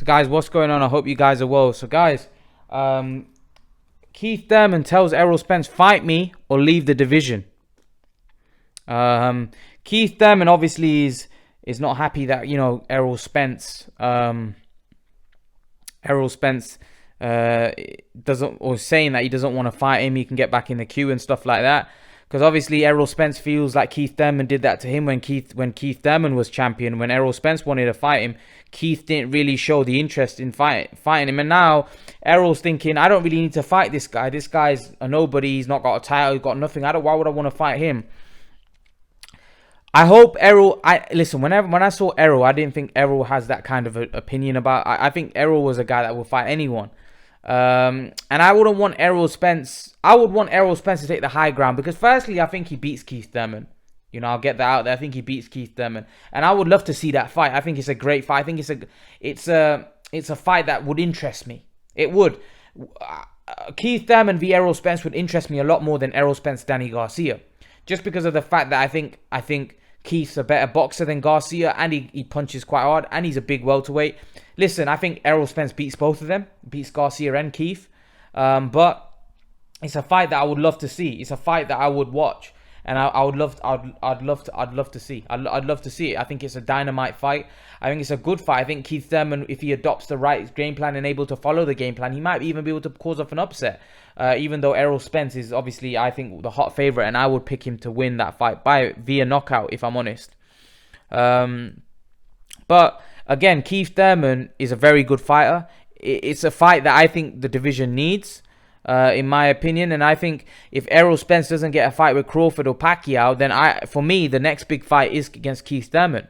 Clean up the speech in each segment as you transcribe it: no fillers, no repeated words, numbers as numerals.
So guys, what's going on? I hope you guys are well. So guys, Keith Thurman tells Errol Spence, fight me or leave the division. Keith Thurman obviously is not happy that, you know, Errol Spence doesn't, or saying that he doesn't want to fight him. He can get back in the queue and stuff like that. Because obviously Errol Spence feels like Keith Thurman did that to him when Keith Thurman was champion. When Errol Spence wanted to fight him, Keith didn't really show the interest in fighting him. And now Errol's thinking, I don't really need to fight this guy. This guy's a nobody. He's not got a title. He's got nothing. Why would I want to fight him? I hope Errol. Listen. When I saw Errol, I didn't think Errol has that kind of opinion about. I think Errol was a guy that will fight anyone. And I wouldn't want Errol Spence. I would want Errol Spence to take the high ground because, firstly, I think he beats Keith Thurman. You know, I'll get that out there. I think he beats Keith Thurman, and I would love to see that fight. I think it's a great fight. I think it's a fight that would interest me. It would. Keith Thurman v Errol Spence would interest me a lot more than Errol Spence Danny Garcia, just because of the fact that I think Keith's a better boxer than Garcia, and he punches quite hard, and he's a big welterweight. Listen, I think Errol Spence beats both of them, beats Garcia and Keith, but it's a fight that I would love to see. It's a fight that I would watch, and I'd love to see. I'd love to see it. I think it's a dynamite fight. I think it's a good fight. I think Keith Thurman, if he adopts the right game plan and able to follow the game plan, he might even be able to cause off an upset. Even though Errol Spence is obviously, I think, the hot favorite, and I would pick him to win that fight via knockout, if I'm honest. But again, Keith Thurman is a very good fighter. It's a fight that I think the division needs, in my opinion. And I think if Errol Spence doesn't get a fight with Crawford or Pacquiao, then for me, the next big fight is against Keith Thurman.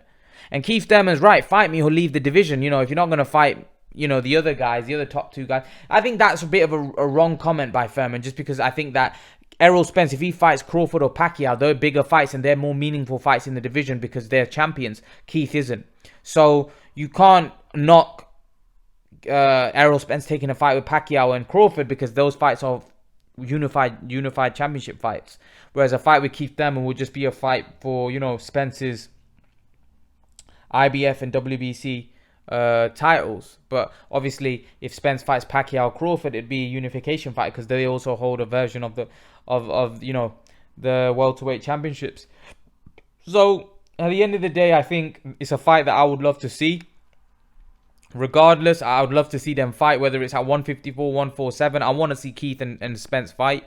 And Keith Thurman's right, fight me or leave the division. You know, if you're not going to fight, you know, the other guys, the other top two guys. I think that's a bit of a wrong comment by Thurman, just because I think that Errol Spence, if he fights Crawford or Pacquiao, they're bigger fights and they're more meaningful fights in the division because they're champions. Keith isn't. So you can't knock Errol Spence taking a fight with Pacquiao and Crawford because those fights are unified championship fights. Whereas a fight with Keith Thurman would just be a fight for, you know, Spence's IBF and WBC titles. But obviously, if Spence fights Pacquiao or Crawford, it'd be a unification fight because they also hold a version of the you know, the welterweight championships. So at the end of the day, I think it's a fight that I would love to see. Regardless, I would love to see them fight, whether it's at 154, 147. I want to see Keith and Spence fight.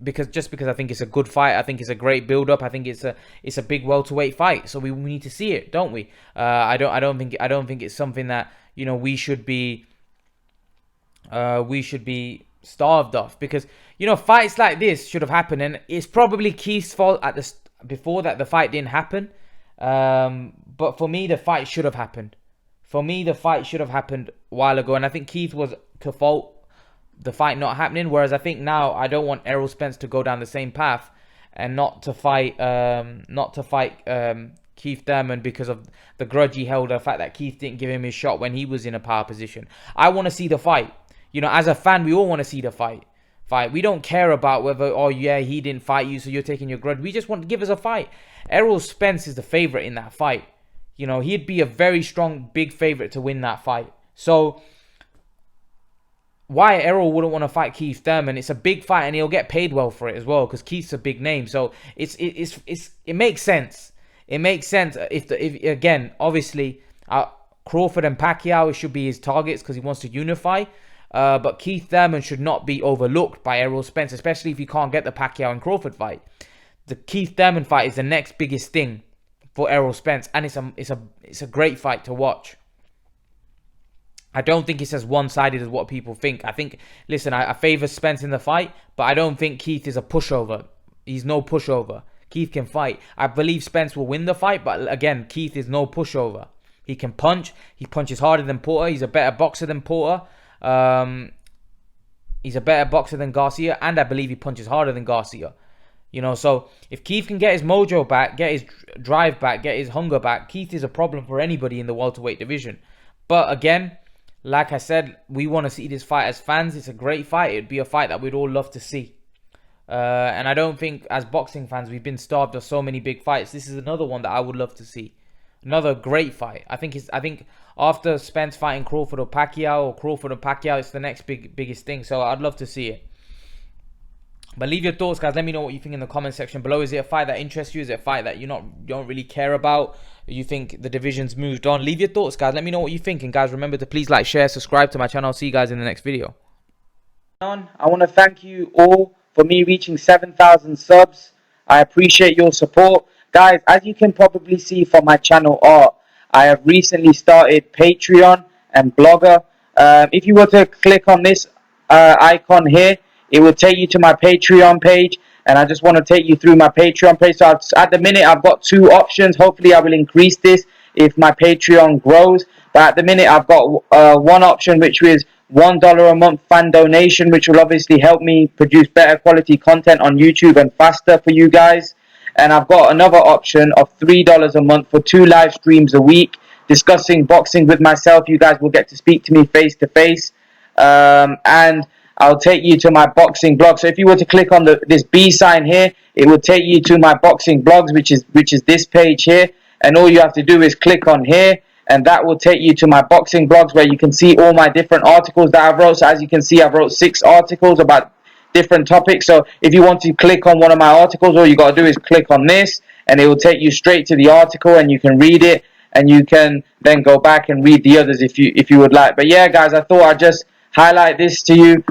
Because I think it's a good fight. I think it's a great build-up. I think it's a big welterweight fight. So we need to see it, don't we? I don't think it's something that, you know, we should be starved of, because, you know, fights like this should have happened, and it's probably Keith's fault before that the fight didn't happen. But for me, the fight should have happened. For me, the fight should have happened a while ago, and I think Keith was to fault the fight not happening. Whereas I think now I don't want Errol Spence to go down the same path and not to fight Keith Thurman because of the grudge he held, the fact that Keith didn't give him his shot when he was in a power position. I want to see the fight. You know, as a fan, we all want to see the fight. We don't care about whether, oh yeah, he didn't fight you, so you're taking your grudge. We just want to give us a fight. Errol Spence is the favorite in that fight. You know, he'd be a very strong, big favorite to win that fight. So why Errol wouldn't want to fight Keith Thurman? It's a big fight, and he'll get paid well for it as well because Keith's a big name. So it makes sense. It makes sense if again, obviously, Crawford and Pacquiao should be his targets because he wants to unify. But Keith Thurman should not be overlooked by Errol Spence, especially if you can't get the Pacquiao and Crawford fight. The Keith Thurman fight is the next biggest thing for Errol Spence, and it's a great fight to watch. I don't think it's as one-sided as what people think. I think, listen, I favor Spence in the fight, but I don't think Keith is a pushover. He's no pushover. Keith can fight. I believe Spence will win the fight, but again, Keith is no pushover. He can punch. He punches harder than Porter. He's a better boxer than Porter. He's a better boxer than Garcia, and I believe he punches harder than Garcia. You know, so if Keith can get his mojo back, get his drive back, get his hunger back, Keith is a problem for anybody in the welterweight division. But again, like I said, we want to see this fight as fans. It's a great fight. It'd be a fight that we'd all love to see. And I don't think as boxing fans we've been starved of so many big fights. This is another one that I would love to see. Another great fight. I think after Spence fighting Crawford or Pacquiao, or Crawford or Pacquiao, it's the next biggest thing. So I'd love to see it. But leave your thoughts, guys. Let me know what you think in the comment section below. Is it a fight that interests you? Is it a fight that you don't really care about? You think the division's moved on? Leave your thoughts, guys. Let me know what you think. And guys, remember to please like, share, subscribe to my channel. I'll see you guys in the next video. I want to thank you all for me reaching 7,000 subs. I appreciate your support. Guys, as you can probably see from my channel art, I have recently started Patreon and Blogger. If you were to click on this icon here, it will take you to my Patreon page, and I just want to take you through my Patreon page. So at the minute, I've got 2 options. Hopefully, I will increase this if my Patreon grows. But at the minute, I've got one option, which is $1 a month fan donation, which will obviously help me produce better quality content on YouTube and faster for you guys. And I've got another option of $3 a month for 2 live streams a week discussing boxing with myself. You guys will get to speak to me face to face. And I'll take you to my boxing blog. So if you were to click on this B sign here, it will take you to my boxing blogs, which is this page here. And all you have to do is click on here, and that will take you to my boxing blogs, where you can see all my different articles that I've wrote. So as you can see, I've wrote 6 articles about different topics. So if you want to click on one of my articles, all you got to do is click on this, and it will take you straight to the article, and you can read it, and you can then go back and read the others if you would like. But yeah, guys, I thought I'd just highlight this to you.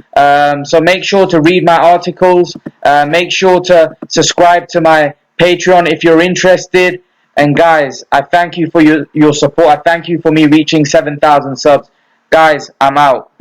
So make sure to read my articles. Make sure to subscribe to my Patreon if you're interested. And guys, I thank you for your support. I thank you for me reaching 7,000 subs. Guys, I'm out.